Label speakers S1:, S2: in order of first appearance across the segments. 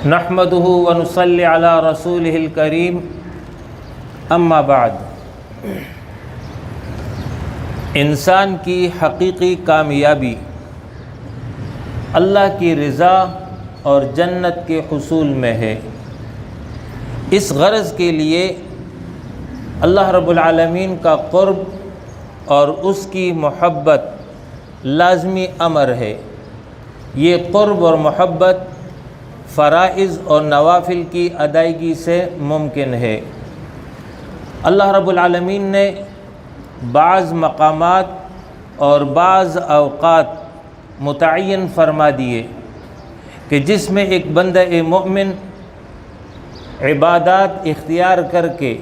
S1: نحمده ونصلي على رسوله الكريم اما بعد۔ انسان کی حقیقی کامیابی اللہ کی رضا اور جنت کے حصول میں ہے۔ اس غرض کے لیے اللہ رب العالمین کا قرب اور اس کی محبت لازمی امر ہے۔ یہ قرب اور محبت فرائض اور نوافل کی ادائیگی سے ممکن ہے۔ اللہ رب العالمین نے بعض مقامات اور بعض اوقات متعین فرما دیے کہ جس میں ایک بندہ مومن عبادات اختیار کر کے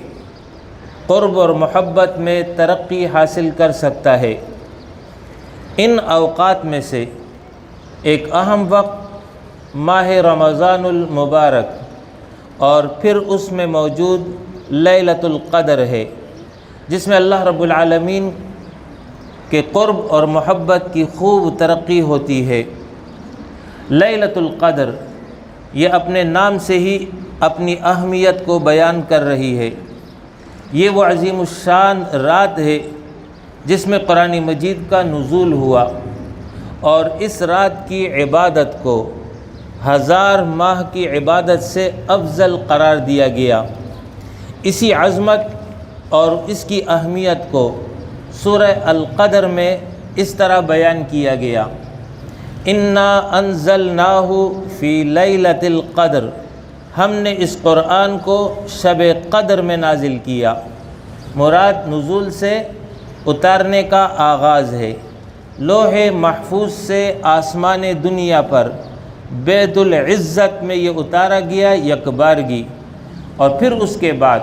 S1: قرب اور محبت میں ترقی حاصل کر سکتا ہے۔ ان اوقات میں سے ایک اہم وقت ماہ رمضان المبارک اور پھر اس میں موجود لیلۃ القدر ہے، جس میں اللہ رب العالمین کے قرب اور محبت کی خوب ترقی ہوتی ہے۔ لیلۃ القدر یہ اپنے نام سے ہی اپنی اہمیت کو بیان کر رہی ہے۔ یہ وہ عظیم الشان رات ہے جس میں قرآن مجید کا نزول ہوا، اور اس رات کی عبادت کو 1000 ماہ کی عبادت سے افضل قرار دیا گیا۔ اسی عظمت اور اس کی اہمیت کو سورہ القدر میں اس طرح بیان کیا گیا: انا انزلناہ فی لیلۃ القدر، ہم نے اس قرآن کو شب قدر میں نازل کیا۔ مراد نزول سے اتارنے کا آغاز ہے۔ لوح محفوظ سے آسمان دنیا پر بیت العزت میں یہ اتارا گیا یکبارگی، اور پھر اس کے بعد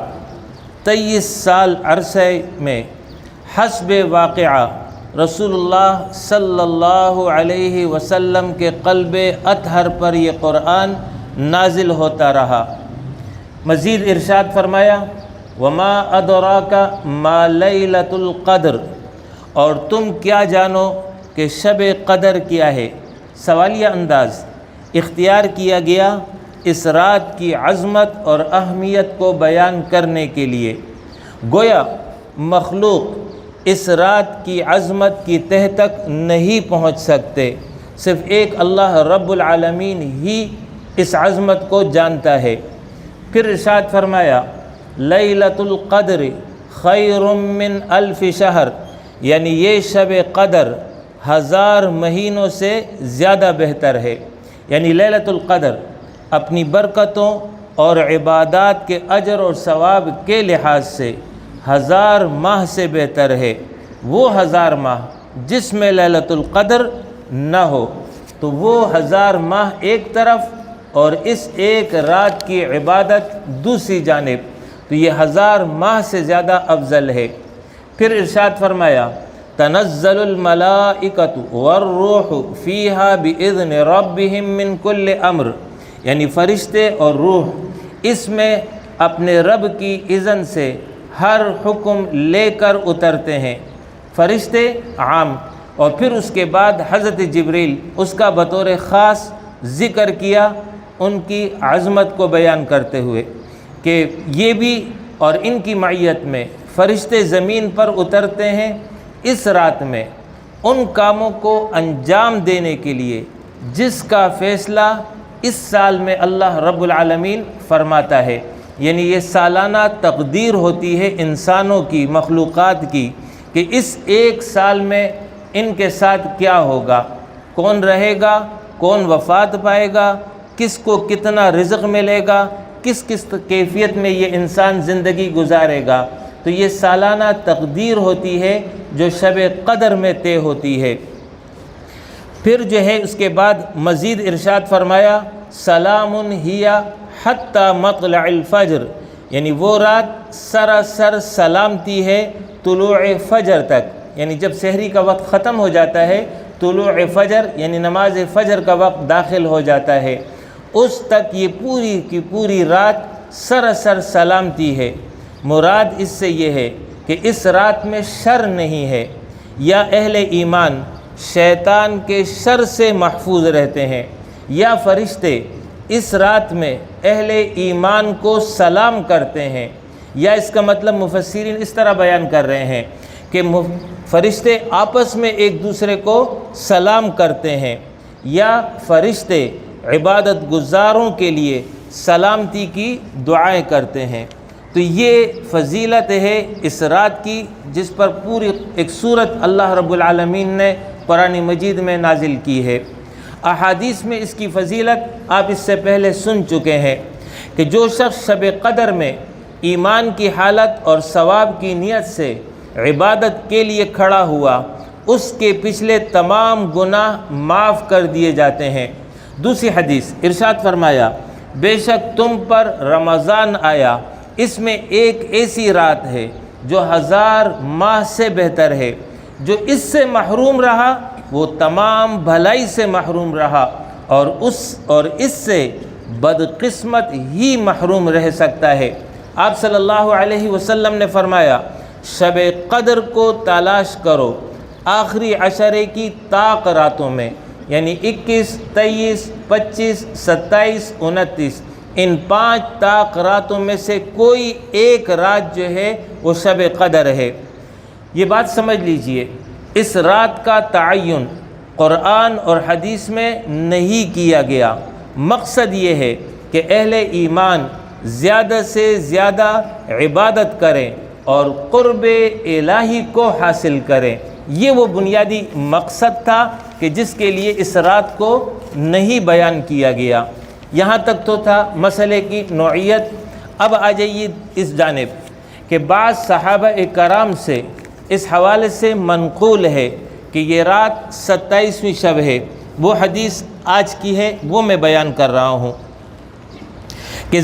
S1: 23 سال عرصے میں حسب واقعہ رسول اللہ صلی اللہ علیہ وسلم کے قلب اطہر پر یہ قرآن نازل ہوتا رہا۔ مزید ارشاد فرمایا: وما ادراک ما لیلۃ القدر، اور تم کیا جانو کہ شب قدر کیا ہے؟ سوالیہ انداز اختیار کیا گیا اس رات کی عظمت اور اہمیت کو بیان کرنے کے لیے۔ گویا مخلوق اس رات کی عظمت کی تہ تک نہیں پہنچ سکتے، صرف ایک اللہ رب العالمین ہی اس عظمت کو جانتا ہے۔ پھر ارشاد فرمایا: لیلۃ القدر خیر من 1000 شہر، یعنی یہ شب قدر 1000 مہینوں سے زیادہ بہتر ہے۔ یعنی لیلۃ القدر اپنی برکتوں اور عبادات کے اجر اور ثواب کے لحاظ سے 1000 ماہ سے بہتر ہے۔ وہ 1000 ماہ جس میں لیلۃ القدر نہ ہو، تو وہ 1000 ماہ ایک طرف اور اس ایک رات کی عبادت دوسری جانب، تو یہ 1000 ماہ سے زیادہ افضل ہے۔ پھر ارشاد فرمایا: تنزل الملائکۃ والروح فیہا باذن ربہم من کل امر، یعنی فرشتے اور روح اس میں اپنے رب کی اذن سے ہر حکم لے کر اترتے ہیں۔ فرشتے عام، اور پھر اس کے بعد حضرت جبریل اس کا بطور خاص ذکر کیا ان کی عظمت کو بیان کرتے ہوئے کہ یہ بھی اور ان کی معیت میں فرشتے زمین پر اترتے ہیں اس رات میں ان کاموں کو انجام دینے کے لیے جس کا فیصلہ اس سال میں اللہ رب العالمین فرماتا ہے۔ یعنی یہ سالانہ تقدیر ہوتی ہے انسانوں کی، مخلوقات کی، کہ اس ایک سال میں ان کے ساتھ کیا ہوگا، کون رہے گا، کون وفات پائے گا، کس کو کتنا رزق ملے گا، کس کیفیت میں یہ انسان زندگی گزارے گا۔ تو یہ سالانہ تقدیر ہوتی ہے جو شب قدر میں طے ہوتی ہے۔ پھر جو ہے اس کے بعد مزید ارشاد فرمایا: سلام ہی حتی مطلع الفجر، یعنی وہ رات سراسر سلامتی ہے طلوع فجر تک، یعنی جب سحری کا وقت ختم ہو جاتا ہے، طلوع فجر یعنی نماز فجر کا وقت داخل ہو جاتا ہے، اس تک یہ پوری کی پوری رات سراسر سلامتی ہے۔ مراد اس سے یہ ہے کہ اس رات میں شر نہیں ہے، یا اہل ایمان شیطان کے شر سے محفوظ رہتے ہیں، یا فرشتے اس رات میں اہل ایمان کو سلام کرتے ہیں، یا اس کا مطلب مفسرین اس طرح بیان کر رہے ہیں کہ فرشتے آپس میں ایک دوسرے کو سلام کرتے ہیں، یا فرشتے عبادت گزاروں کے لیے سلامتی کی دعائیں کرتے ہیں۔ تو یہ فضیلت ہے اس رات کی، جس پر پوری ایک سورت اللہ رب العالمین نے قرآن مجید میں نازل کی ہے۔ احادیث میں اس کی فضیلت آپ اس سے پہلے سن چکے ہیں کہ جو شخص شب قدر میں ایمان کی حالت اور ثواب کی نیت سے عبادت کے لیے کھڑا ہوا، اس کے پچھلے تمام گناہ معاف کر دیے جاتے ہیں۔ دوسری حدیث ارشاد فرمایا، بے شک تم پر رمضان آیا، اس میں ایک ایسی رات ہے جو 1000 ماہ سے بہتر ہے، جو اس سے محروم رہا وہ تمام بھلائی سے محروم رہا، اور اس سے بدقسمت ہی محروم رہ سکتا ہے۔ آپ صلی اللہ علیہ وسلم نے فرمایا، شب قدر کو تلاش کرو آخری عشرے کی طاق راتوں میں، یعنی 21، 23، 25، 27، 29، ان 5 طاق راتوں میں سے کوئی ایک رات جو ہے وہ شب قدر ہے۔ یہ بات سمجھ لیجئے، اس رات کا تعین قرآن اور حدیث میں نہیں کیا گیا۔ مقصد یہ ہے کہ اہل ایمان زیادہ سے زیادہ عبادت کریں اور قرب الہی کو حاصل کریں۔ یہ وہ بنیادی مقصد تھا کہ جس کے لیے اس رات کو نہیں بیان کیا گیا۔ یہاں تک تو تھا مسئلے کی نوعیت۔ اب آ جائیے اس جانب کہ بعض صحابہ کرام سے اس حوالے سے منقول ہے کہ یہ رات 27ویں شب ہے۔ وہ حدیث آج کی ہے، وہ میں بیان کر رہا ہوں کہ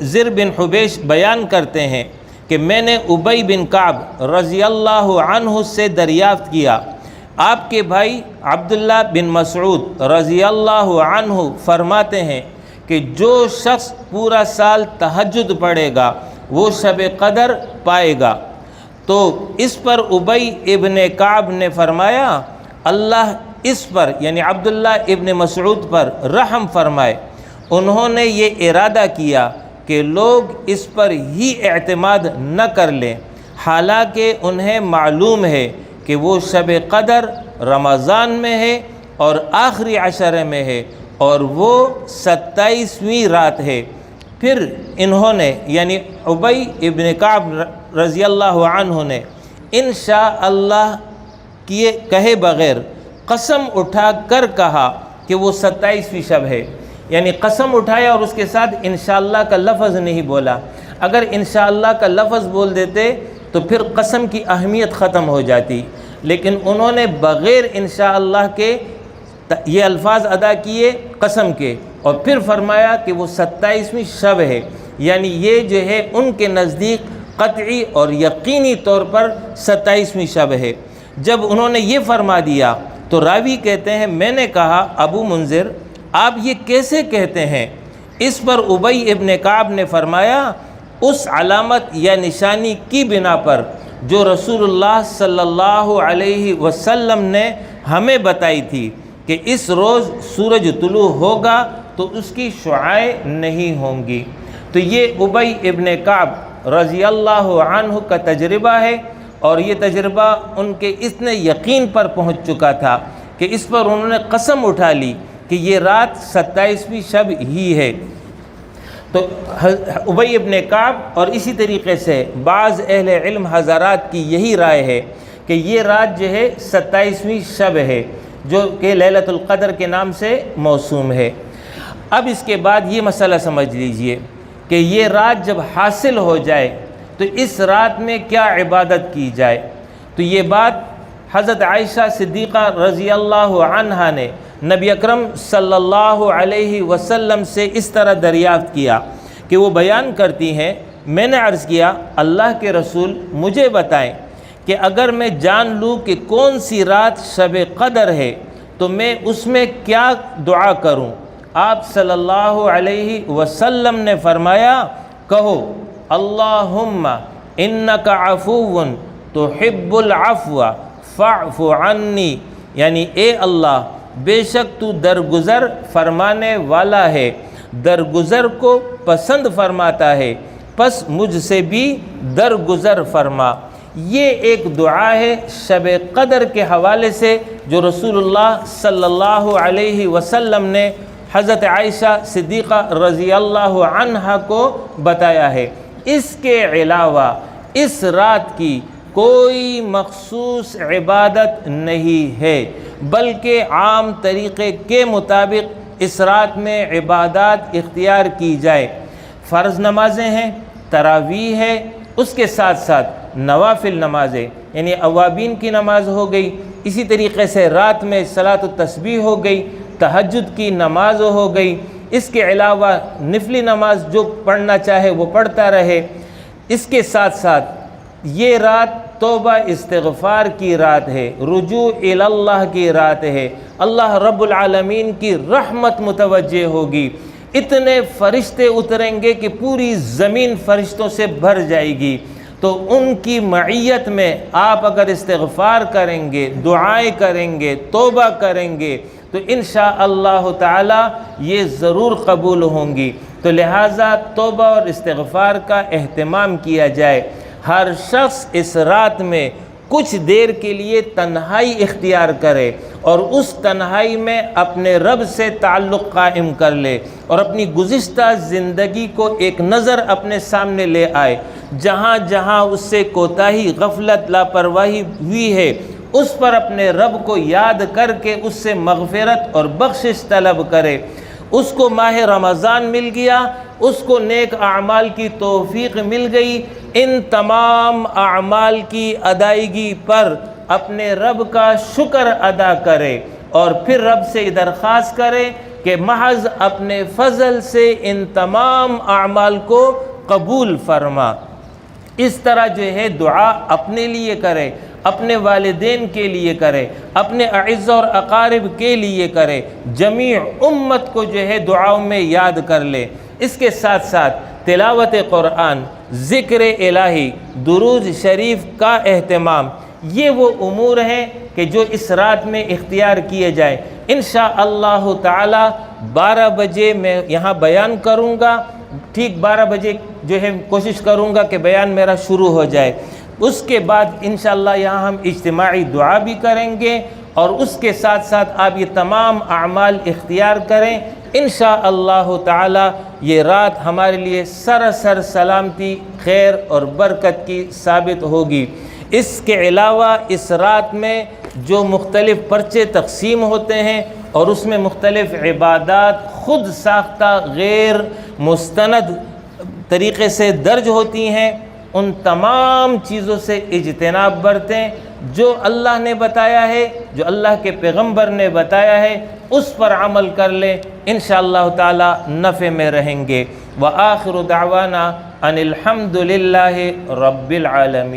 S1: زر بن حبیش بیان کرتے ہیں کہ میں نے ابی بن کعب رضی اللہ عنہ سے دریافت کیا، آپ کے بھائی عبداللہ بن مسعود رضی اللہ عنہ فرماتے ہیں کہ جو شخص پورا سال تہجد پڑھے گا وہ شب قدر پائے گا۔ تو اس پر ابی ابن کعب نے فرمایا، اللہ اس پر یعنی عبداللہ ابن مسعود پر رحم فرمائے۔ انہوں نے یہ ارادہ کیا کہ لوگ اس پر ہی اعتماد نہ کر لیں، حالانکہ انہیں معلوم ہے کہ وہ شب قدر رمضان میں ہے اور آخری عشرے میں ہے، اور وہ 27ویں رات ہے۔ پھر انہوں نے یعنی ابی ابن کعب رضی اللہ عنہ نے انشاءاللہ کیے کہے بغیر قسم اٹھا کر کہا کہ وہ 27ویں شب ہے، یعنی قسم اٹھایا اور اس کے ساتھ انشاءاللہ کا لفظ نہیں بولا۔ اگر انشاءاللہ کا لفظ بول دیتے تو پھر قسم کی اہمیت ختم ہو جاتی، لیکن انہوں نے بغیر انشاءاللہ کے یہ الفاظ ادا کیے قسم کے، اور پھر فرمایا کہ وہ 27ویں شب ہے، یعنی یہ جو ہے ان کے نزدیک قطعی اور یقینی طور پر 27ویں شب ہے۔ جب انہوں نے یہ فرما دیا تو راوی کہتے ہیں، میں نے کہا ابو منذر آپ یہ کیسے کہتے ہیں؟ اس پر ابی ابن کعب نے فرمایا، اس علامت یا نشانی کی بنا پر جو رسول اللہ صلی اللہ علیہ وسلم نے ہمیں بتائی تھی کہ اس روز سورج طلوع ہوگا تو اس کی شعاعیں نہیں ہوں گی۔ تو یہ ابی ابن کعب رضی اللہ عنہ کا تجربہ ہے، اور یہ تجربہ ان کے اتنے یقین پر پہنچ چکا تھا کہ اس پر انہوں نے قسم اٹھا لی کہ یہ رات 27ویں شب ہی ہے۔ تو ابی ابن کعب اور اسی طریقے سے بعض اہل علم حضرات کی یہی رائے ہے کہ یہ رات جو ہے 27ویں شب ہے، جو کہ لیلۃ القدر کے نام سے موسوم ہے۔ اب اس کے بعد یہ مسئلہ سمجھ لیجئے کہ یہ رات جب حاصل ہو جائے تو اس رات میں کیا عبادت کی جائے۔ تو یہ بات حضرت عائشہ صدیقہ رضی اللہ عنہا نے نبی اکرم صلی اللہ علیہ وسلم سے اس طرح دریافت کیا کہ وہ بیان کرتی ہیں، میں نے عرض کیا اللہ کے رسول مجھے بتائیں کہ اگر میں جان لوں کہ کون سی رات شب قدر ہے تو میں اس میں کیا دعا کروں؟ آپ صلی اللہ علیہ وسلم نے فرمایا، کہو اللہم انک عفو تحب العفو فاعف عنی، یعنی اے اللہ بے شک تو درگزر فرمانے والا ہے، درگزر کو پسند فرماتا ہے، پس مجھ سے بھی درگزر فرما۔ یہ ایک دعا ہے شب قدر کے حوالے سے جو رسول اللہ صلی اللہ علیہ وسلم نے حضرت عائشہ صدیقہ رضی اللہ عنہا کو بتایا ہے۔ اس کے علاوہ اس رات کی کوئی مخصوص عبادت نہیں ہے، بلکہ عام طریقے کے مطابق اس رات میں عبادات اختیار کی جائے۔ فرض نمازیں ہیں، تراویح ہے، اس کے ساتھ ساتھ نوافل نمازیں یعنی اوابین کی نماز ہو گئی، اسی طریقے سے رات میں صلاۃ التسبیح ہو گئی، تہجد کی نماز ہو گئی، اس کے علاوہ نفلی نماز جو پڑھنا چاہے وہ پڑھتا رہے۔ اس کے ساتھ ساتھ یہ رات توبہ استغفار کی رات ہے، رجوع الی اللہ کی رات ہے، اللہ رب العالمین کی رحمت متوجہ ہوگی، اتنے فرشتے اتریں گے کہ پوری زمین فرشتوں سے بھر جائے گی۔ تو ان کی معیت میں آپ اگر استغفار کریں گے، دعائیں کریں گے، توبہ کریں گے تو انشاءاللہ تعالی یہ ضرور قبول ہوں گی۔ تو لہٰذا توبہ اور استغفار کا اہتمام کیا جائے۔ ہر شخص اس رات میں کچھ دیر کے لیے تنہائی اختیار کرے اور اس تنہائی میں اپنے رب سے تعلق قائم کر لے اور اپنی گزشتہ زندگی کو ایک نظر اپنے سامنے لے آئے۔ جہاں جہاں اس سے کوتاہی، غفلت، لاپرواہی ہوئی ہے اس پر اپنے رب کو یاد کر کے اس سے مغفرت اور بخشش طلب کرے۔ اس کو ماہ رمضان مل گیا، اس کو نیک اعمال کی توفیق مل گئی، ان تمام اعمال کی ادائیگی پر اپنے رب کا شکر ادا کرے اور پھر رب سے درخواست کرے کہ محض اپنے فضل سے ان تمام اعمال کو قبول فرما۔ اس طرح جو ہے دعا اپنے لیے کرے، اپنے والدین کے لیے کرے، اپنے اعزہ اور اقارب کے لیے کرے، جمیع امت کو جو ہے دعاؤں میں یاد کر لے۔ اس کے ساتھ ساتھ تلاوت قرآن، ذکر الہی، درود شریف کا اہتمام، یہ وہ امور ہیں کہ جو اس رات میں اختیار کیے جائیں۔ انشاءاللہ تعالی 12 بجے میں یہاں بیان کروں گا، ٹھیک 12 بجے جو ہے کوشش کروں گا کہ بیان میرا شروع ہو جائے۔ اس کے بعد انشاءاللہ یہاں ہم اجتماعی دعا بھی کریں گے اور اس کے ساتھ ساتھ آپ یہ تمام اعمال اختیار کریں۔ انشاءاللہ تعالی یہ رات ہمارے لیے سراسر سلامتی، خیر اور برکت کی ثابت ہوگی۔ اس کے علاوہ اس رات میں جو مختلف پرچے تقسیم ہوتے ہیں اور اس میں مختلف عبادات خود ساختہ غیر مستند طریقے سے درج ہوتی ہیں، ان تمام چیزوں سے اجتناب برتیں۔ جو اللہ نے بتایا ہے، جو اللہ کے پیغمبر نے بتایا ہے، اس پر عمل کر لیں، انشاءاللہ تعالی نفع میں رہیں گے۔ وآخر دعوانا ان الحمد للہ رب العالمین۔